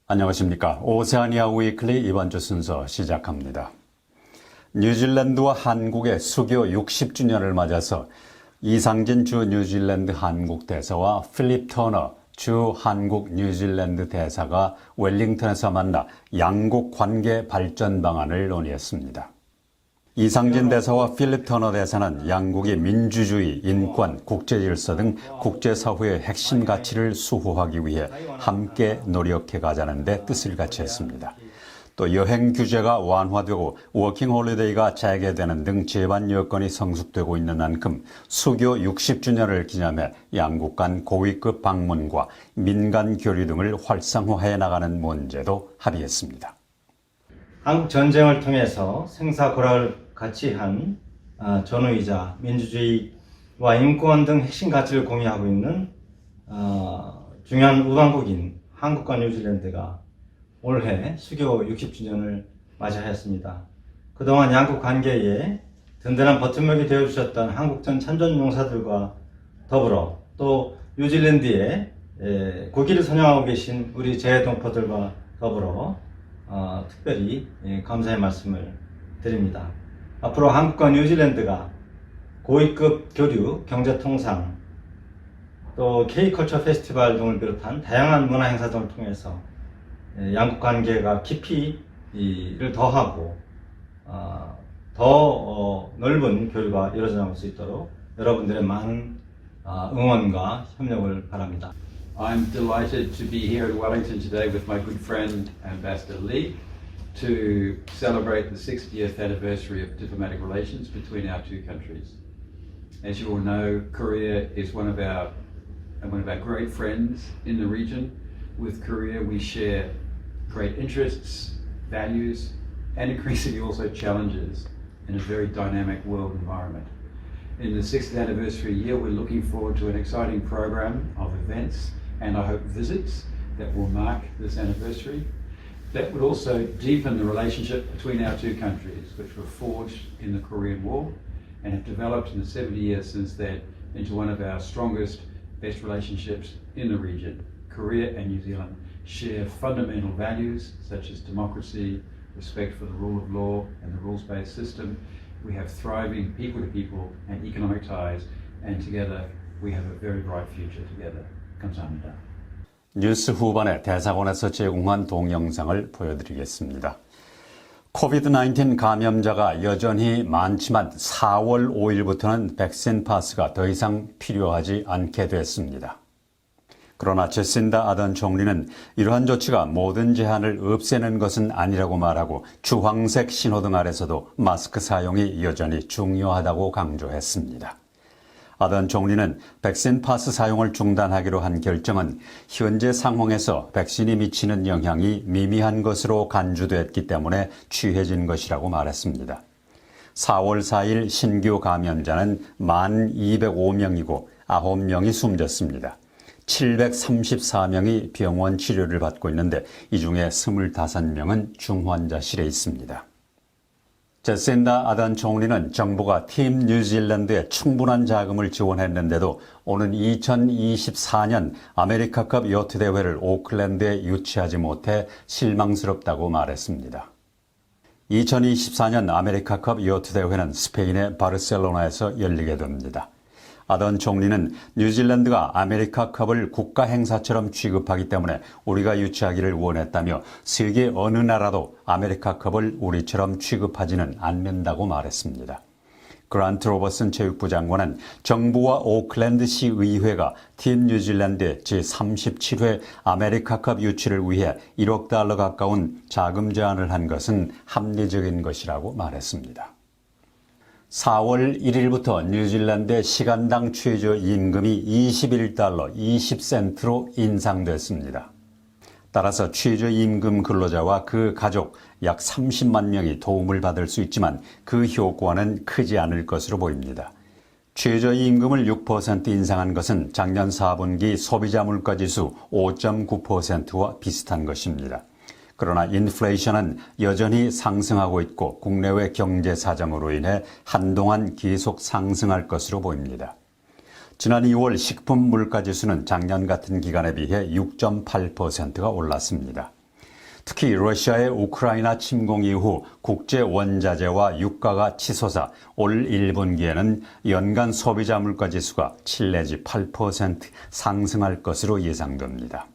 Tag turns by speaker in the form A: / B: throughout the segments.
A: 안녕하십니까. 오세아니아 위클리 이번 주 순서 시작합니다. 뉴질랜드와 한국의 수교 60주년을 맞아서 이상진 주 뉴질랜드 한국 대사와 필립 터너 주 한국 뉴질랜드 대사가 웰링턴에서 만나 양국 관계 발전 방안을 논의했습니다. 이상진 대사와 필립 터너 대사는 양국이 민주주의, 인권, 국제질서 등 국제사회의 핵심 가치를 수호하기 위해 함께 노력해 가자는 데 뜻을 같이 했습니다. 또 여행 규제가 완화되고 워킹홀리데이가 재개되는 등 제반 여건이 성숙되고 있는 만큼 수교 60주년을 기념해 양국 간 고위급 방문과 민간 교류 등을 활성화해 나가는 문제도 합의했습니다.
B: 한국 전쟁을 통해서 생사고락을 같이 한 전우이자 민주주의와 인권 등 핵심 가치를 공유하고 있는 중요한 우방국인 한국과 뉴질랜드가 올해 수교 60주년을 맞이하였습니다. 그동안 양국 관계에 든든한 버팀목이 되어주셨던 한국전 참전 용사들과 더불어 또 뉴질랜드에 국기를 선양하고 계신 우리 재외동포들과 더불어 특별히 감사의 말씀을 드립니다. 앞으로 한국과 뉴질랜드가 고위급 교류, 경제통상, 또 K컬처 페스티벌 등을 비롯한 다양한 문화 행사 등을 통해서 양국 관계가 깊이를 더하고 더 넓은 교류가 이루어져 나갈 수 있도록 여러분들의 많은 응원과 협력을 바랍니다.
C: I'm delighted to be here in Wellington today with my good friend Ambassador Lee to celebrate the 60th anniversary of diplomatic relations between our two countries. As you all know, Korea is one of our great friends in the region. With Korea we share great interests, values, and increasingly also challenges in a very dynamic world environment. In the 60th anniversary year, we're looking forward to an exciting program of events and I hope visits that will mark this anniversary. That would also deepen the relationship between our two countries, which were forged in the Korean War and have developed in the 70 years since then into one of our strongest, best relationships in the region. Korea and New Zealand share fundamental values such as democracy, respect for the rule of law and the rules-based system. We have thriving people-to-people and economic ties, and together we have a very bright future together. 감사합니다.
A: 뉴스 후반에 대사관에서 제공한 동영상을 보여드리겠습니다. 코비드-19 감염자가 여전히 많지만 4월 5일부터는 백신 파스가 더 이상 필요하지 않게 됐습니다. 그러나 제신다 아던 총리는 이러한 조치가 모든 제한을 없애는 것은 아니라고 말하고 주황색 신호등 아래서도 마스크 사용이 여전히 중요하다고 강조했습니다. 아던 총리는 백신 파스 사용을 중단하기로 한 결정은 현재 상황에서 백신이 미치는 영향이 미미한 것으로 간주됐기 때문에 취해진 것이라고 말했습니다. 4월 4일 신규 감염자는 1,205명이고 9명이 숨졌습니다. 734명이 병원 치료를 받고 있는데 이 중에 25명은 중환자실에 있습니다. 제신다 아던 총리는 정부가 팀 뉴질랜드에 충분한 자금을 지원했는데도 오는 2024년 아메리카컵 요트 대회를 오클랜드에 유치하지 못해 실망스럽다고 말했습니다. 2024년 아메리카컵 요트 대회는 스페인의 바르셀로나에서 열리게 됩니다. 아던 총리는 뉴질랜드가 아메리카컵을 국가 행사처럼 취급하기 때문에 우리가 유치하기를 원했다며 세계 어느 나라도 아메리카컵을 우리처럼 취급하지는 않는다고 말했습니다. 그란트 로버슨 체육부 장관은 정부와 오클랜드시 의회가 팀 뉴질랜드의 제37회 아메리카컵 유치를 위해 1억 달러 가까운 자금 제안을 한 것은 합리적인 것이라고 말했습니다. 4월 1일부터 뉴질랜드의 시간당 최저임금이 21달러 20센트로 인상됐습니다. 따라서 최저임금 근로자와 그 가족 약 30만 명이 도움을 받을 수 있지만 그 효과는 크지 않을 것으로 보입니다. 최저임금을 6% 인상한 것은 작년 4분기 소비자 물가지수 5.9%와 비슷한 것입니다. 그러나 인플레이션은 여전히 상승하고 있고 국내외 경제 사정으로 인해 한동안 계속 상승할 것으로 보입니다. 지난 2월 식품 물가지수는 작년 같은 기간에 비해 6.8%가 올랐습니다. 특히 러시아의 우크라이나 침공 이후 국제 원자재와 유가가 치솟아 올 1분기에는 연간 소비자 물가지수가 7 내지 8% 상승할 것으로 예상됩니다.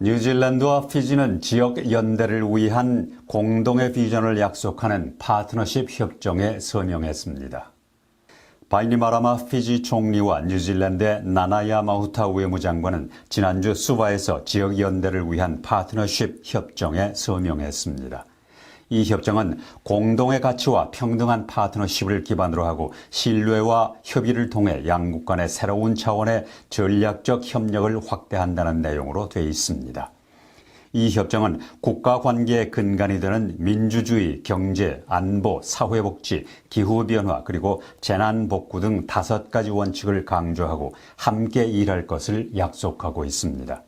A: 뉴질랜드와 피지는 지역 연대를 위한 공동의 비전을 약속하는 파트너십 협정에 서명했습니다. 바이니마라마 피지 총리와 뉴질랜드의 나나야 마후타 외무장관은 지난주 수바에서 지역 연대를 위한 파트너십 협정에 서명했습니다. 이 협정은 공동의 가치와 평등한 파트너십을 기반으로 하고 신뢰와 협의를 통해 양국 간의 새로운 차원의 전략적 협력을 확대한다는 내용으로 되어 있습니다. 이 협정은 국가 관계의 근간이 되는 민주주의, 경제, 안보, 사회복지, 기후변화 그리고 재난복구 등 5가지 원칙을 강조하고 함께 일할 것을 약속하고 있습니다.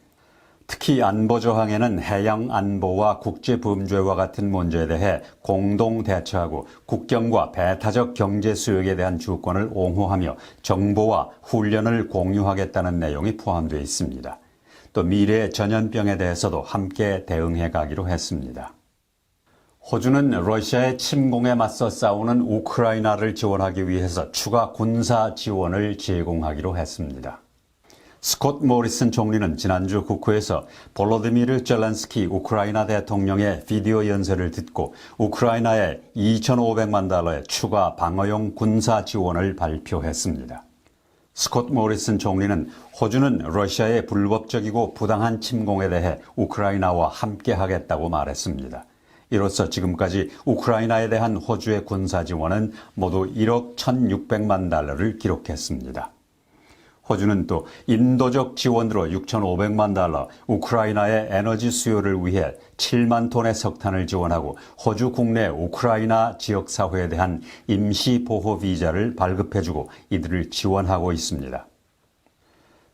A: 특히 안보 조항에는 해양 안보와 국제범죄와 같은 문제에 대해 공동 대처하고 국경과 배타적 경제 수역에 대한 주권을 옹호하며 정보와 훈련을 공유하겠다는 내용이 포함되어 있습니다. 또 미래의 전염병에 대해서도 함께 대응해 가기로 했습니다. 호주는 러시아의 침공에 맞서 싸우는 우크라이나를 지원하기 위해서 추가 군사 지원을 제공하기로 했습니다. 스콧 모리슨 총리는 지난주 국회에서 볼로디미르 젤렌스키 우크라이나 대통령의 비디오 연설을 듣고 우크라이나에 2,500만 달러의 추가 방어용 군사 지원을 발표했습니다. 스콧 모리슨 총리는 호주는 러시아의 불법적이고 부당한 침공에 대해 우크라이나와 함께하겠다고 말했습니다. 이로써 지금까지 우크라이나에 대한 호주의 군사 지원은 모두 1억 1,600만 달러를 기록했습니다. 호주는 또 인도적 지원으로 6,500만 달러, 우크라이나의 에너지 수요를 위해 7만 톤의 석탄을 지원하고 호주 국내 우크라이나 지역사회에 대한 임시보호 비자를 발급해주고 이들을 지원하고 있습니다.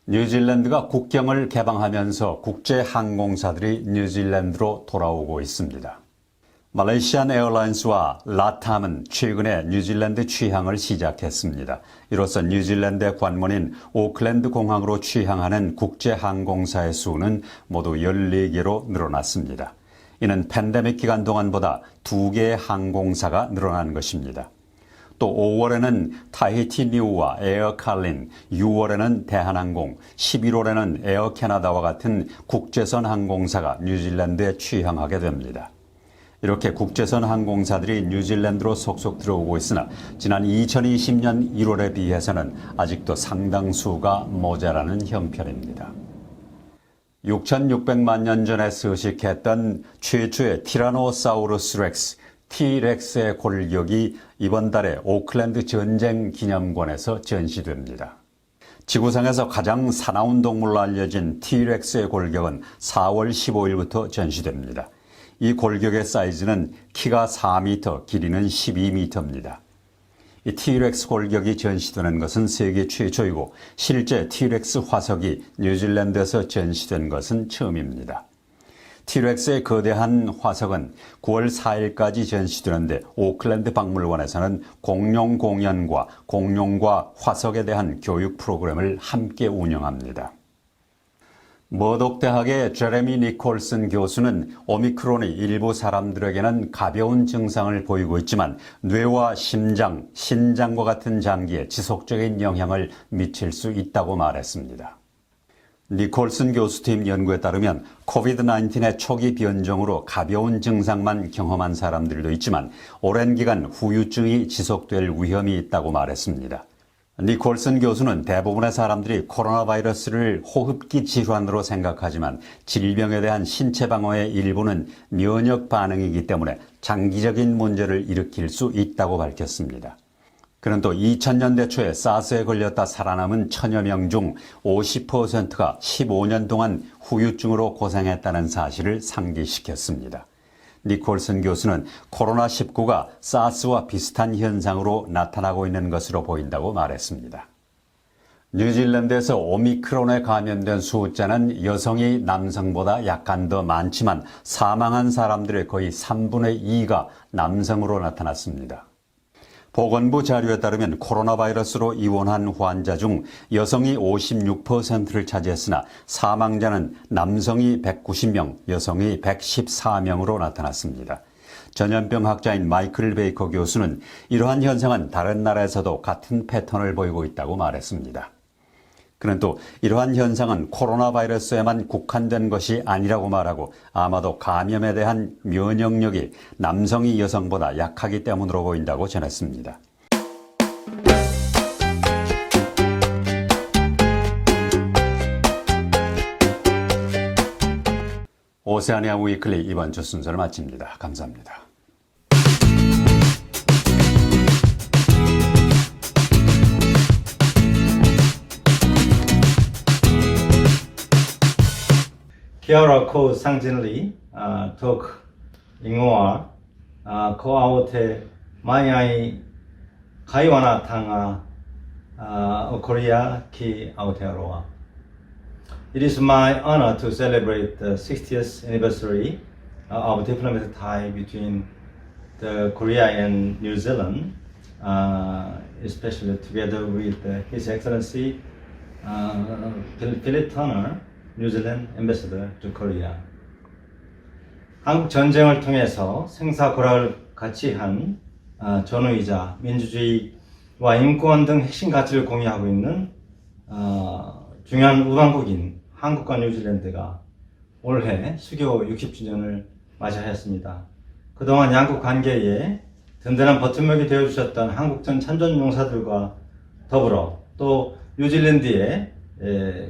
A: 뉴질랜드가 국경을 개방하면서 국제 항공사들이 뉴질랜드로 돌아오고 있습니다. 말레이시안 에어라인스와 라탐은 최근에 뉴질랜드 취항을 시작했습니다. 이로써 뉴질랜드의 관문인 오클랜드 공항으로 취항하는 국제 항공사의 수는 모두 14개로 늘어났습니다. 이는 팬데믹 기간 동안보다 2개의 항공사가 늘어난 것입니다. 또 5월에는 타히티 뉴와 에어 칼린, 6월에는 대한항공, 11월에는 에어 캐나다와 같은 국제선 항공사가 뉴질랜드에 취항하게 됩니다. 이렇게 국제선 항공사들이 뉴질랜드로 속속 들어오고 있으나 지난 2020년 1월에 비해서는 아직도 상당수가 모자라는 형편입니다. 6,600만 년 전에 서식했던 최초의 티라노사우루스 렉스, T-렉스의 골격이 이번 달에 오클랜드 전쟁 기념관에서 전시됩니다. 지구상에서 가장 사나운 동물로 알려진 T-렉스의 골격은 4월 15일부터 전시됩니다. 이 골격의 사이즈는 키가 4m, 길이는 12m입니다. 이 T-렉스 골격이 전시되는 것은 세계 최초이고 실제 T-렉스 화석이 뉴질랜드에서 전시된 것은 처음입니다. T-렉스의 거대한 화석은 9월 4일까지 전시되는데 오클랜드 박물관에서는 공룡 공연과 공룡과 화석에 대한 교육 프로그램을 함께 운영합니다. 머독 대학의 제레미 니콜슨 교수는 오미크론이 일부 사람들에게는 가벼운 증상을 보이고 있지만 뇌와 심장, 신장과 같은 장기에 지속적인 영향을 미칠 수 있다고 말했습니다. 니콜슨 교수팀 연구에 따르면 코비드-19의 초기 변종으로 가벼운 증상만 경험한 사람들도 있지만 오랜 기간 후유증이 지속될 위험이 있다고 말했습니다. 니콜슨 교수는 대부분의 사람들이 코로나 바이러스를 호흡기 질환으로 생각하지만 질병에 대한 신체 방어의 일부는 면역 반응이기 때문에 장기적인 문제를 일으킬 수 있다고 밝혔습니다. 그는 또 2000년대 초에 사스에 걸렸다 살아남은 1000여 명 중 50%가 15년 동안 후유증으로 고생했다는 사실을 상기시켰습니다. 니콜슨 교수는 코로나19가 사스와 비슷한 현상으로 나타나고 있는 것으로 보인다고 말했습니다. 뉴질랜드에서 오미크론에 감염된 숫자는 여성이 남성보다 약간 더 많지만 사망한 사람들의 거의 3분의 2가 남성으로 나타났습니다. 보건부 자료에 따르면 코로나 바이러스로 입원한 환자 중 여성이 56%를 차지했으나 사망자는 남성이 190명, 여성이 114명으로 나타났습니다. 전염병 학자인 마이클 베이커 교수는 이러한 현상은 다른 나라에서도 같은 패턴을 보이고 있다고 말했습니다. 그는 또 이러한 현상은 코로나 바이러스에만 국한된 것이 아니라고 말하고 아마도 감염에 대한 면역력이 남성이 여성보다 약하기 때문으로 보인다고 전했습니다. 오세아니아 위클리 이번 주 순서를 마칩니다. 감사합니다.
B: Kia ora ko Sangjin Lee, tok ingoa, ko aote mai ai kaiwana tanga o Korea ki Aotearoa. It is my honor to celebrate the 60th anniversary of diplomatic tie between the Korea and New Zealand, especially together with His Excellency Philip Turner, New Zealand Ambassador to Korea. 한국 전쟁을 통해서 생사고락을 같이 한 전우이자 민주주의와 인권 등 핵심 가치를 공유하고 있는 중요한 우방국인 한국과 뉴질랜드가 올해 수교 60주년을 맞이하였습니다. 그동안 양국 관계에 든든한 버팀목이 되어주셨던 한국전 참전 용사들과 더불어 또 뉴질랜드에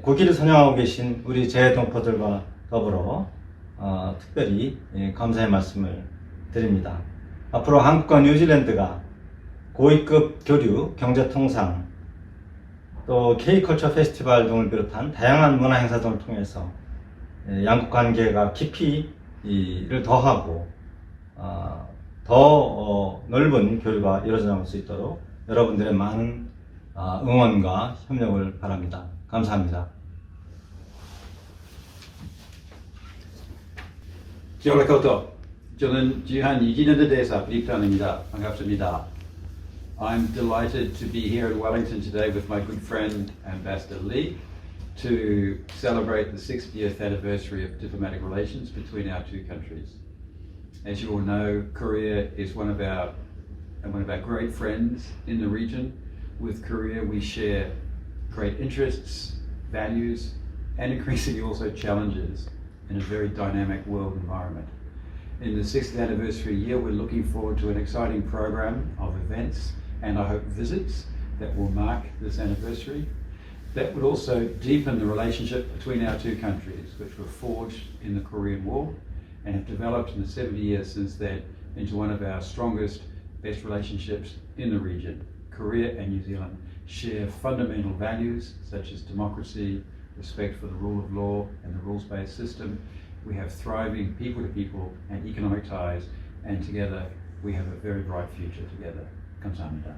B: 국기를 선양하고 계신 우리 재동포들과 더불어 특별히 감사의 말씀을 드립니다. 앞으로 한국과 뉴질랜드가 고위급 교류, 경제통상, 또 K컬처 페스티벌 등을 비롯한 다양한 문화 행사 등을 통해서 양국 관계가 깊이를 더하고 더 넓은 교류가 이루어져 나갈 수 있도록 여러분들의 많은 응원과 협력을 바랍니다. 감사합니다.
C: Kia ora koutou. 저는 지한 2주년에 대해서 입단입니다. 반갑습니다. I'm delighted to be here in Wellington today with my good friend Ambassador Lee to celebrate the 60th anniversary of diplomatic relations between our two countries. As you all know, Korea is one of our great friends in the region. With Korea, we share great interests, values, and increasingly also challenges in a very dynamic world environment. In the 60th anniversary year, we're looking forward to an exciting program of events and I hope visits that will mark this anniversary, that would also deepen the relationship between our two countries, which were forged in the Korean War and have developed in the 70 years since then into one of our strongest, best relationships in the region. Korea and New Zealand share fundamental values such as democracy, respect for the rule of law and the rules-based system. We have thriving people-to-people and economic ties, and together we have a very bright future together. 감사합니다.